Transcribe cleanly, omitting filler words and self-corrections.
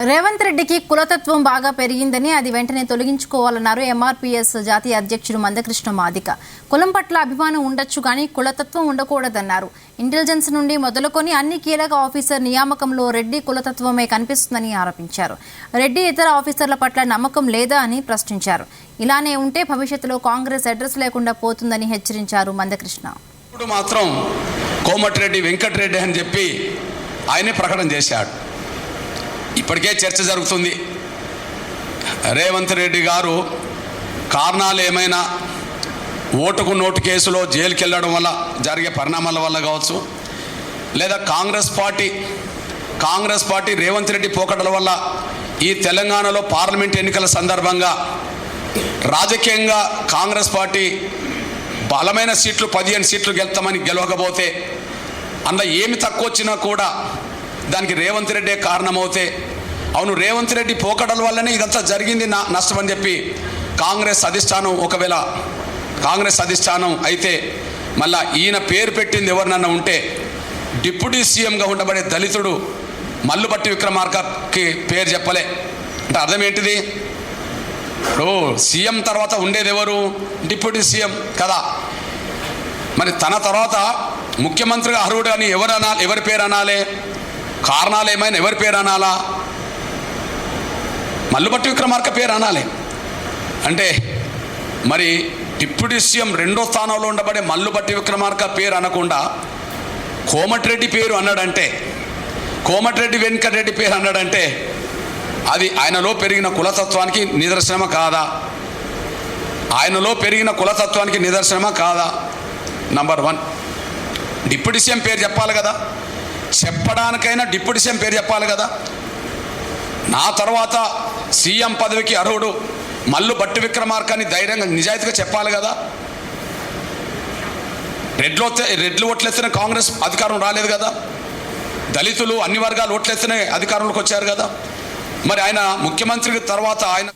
రేవంత్ రెడ్డికి కులతత్వం బాగా పెరిగిందని అది వెంటనే తొలగించుకోవాలన్నారు ఎంఆర్పీఎస్ జాతీయ అధ్యక్షుడు మందకృష్ణ మాదిగ. కులం పట్ల అభిమానం ఉండొచ్చు కానీ కులతత్వం ఉండకూడదన్నారు. ఇంటెలిజెన్స్ నుండి మొదలుకొని అన్ని కీలక ఆఫీసర్ నియామకంలో రెడ్డి కులతత్వమే కనిపిస్తుందని ఆరోపించారు. రెడ్డి ఇతర ఆఫీసర్ల పట్ల నమ్మకం లేదా అని ప్రశ్నించారు. ఇలానే ఉంటే భవిష్యత్తులో కాంగ్రెస్ అడ్రస్ లేకుండా పోతుందని హెచ్చరించారు మందకృష్ణ. ఇప్పుడు మాత్రం కోమటిరెడ్డి వెంకటరెడ్డి అని చెప్పి ఆయనే ప్రకటన చేశాడు. ఇప్పటికే చర్చ జరుగుతుంది. రేవంత్ రెడ్డి గారు కారణాలు ఏమైనా ఓటుకు నోటు కేసులో జైలుకి వెళ్ళడం వల్ల జరిగే పరిణామాల వల్ల కావచ్చు, లేదా కాంగ్రెస్ పార్టీ రేవంత్ రెడ్డి పోకడల వల్ల ఈ తెలంగాణలో పార్లమెంట్ ఎన్నికల సందర్భంగా రాజకీయంగా కాంగ్రెస్ పార్టీ బలమైన సీట్లు 15 సీట్లు గెలవకపోతే అందులో ఏమి తక్కువ వచ్చినా కూడా దానికి రేవంత్ రెడ్డి కారణమవుతే, అవును రేవంత్ రెడ్డి పోకడల వల్లనే ఇదంతా జరిగింది నష్టమని చెప్పి కాంగ్రెస్ అధిష్టానం అయితే మళ్ళా ఈయన పేరు పెట్టింది ఎవరినన్నా ఉంటే డిప్యూటీ సీఎంగా ఉండబడే దళితుడు మల్లుబట్టి విక్రమార్కకి పేరు చెప్పలే అంటే అర్థం ఏంటిది? ఇప్పుడు సీఎం తర్వాత ఉండేది ఎవరు? డిప్యూటీ సీఎం కదా. మరి తన తర్వాత ముఖ్యమంత్రిగా అర్హుడు అని ఎవరి పేరు అనాలి? కారణాలు ఏమైనా ఎవరి పేరు అనాలా? మల్లుబట్టి విక్రమార్క పేరు అనాలి. అంటే మరి డిప్యూటీ సీఎం 2వ స్థానంలో ఉండబడే మల్లుబట్టి విక్రమార్క పేరు అనకుండా కోమటిరెడ్డి పేరు అన్నాడంటే, కోమటిరెడ్డి వెంకటరెడ్డి పేరు అన్నాడంటే అది ఆయనలో పెరిగిన కులతత్వానికి నిదర్శనమా కాదా? నంబర్ 1, డిప్యూటీ సీఎం పేరు చెప్పాలి కదా. చెప్పడానికైనా డిప్యూటీ సీఎం పేరు చెప్పాలి కదా. నా తర్వాత సీఎం పదవికి అర్హుడు మల్లుబట్టి విక్రమార్క అని ధైర్యంగా నిజాయితీగా చెప్పాలి కదా. రెడ్లు ఓట్లెత్తిన కాంగ్రెస్ అధికారం రాలేదు కదా. దళితులు అన్ని వర్గాలు ఓట్లెత్తిన అధికారంలోకి వచ్చారు కదా. మరి ఆయన ముఖ్యమంత్రి తర్వాత ఆయన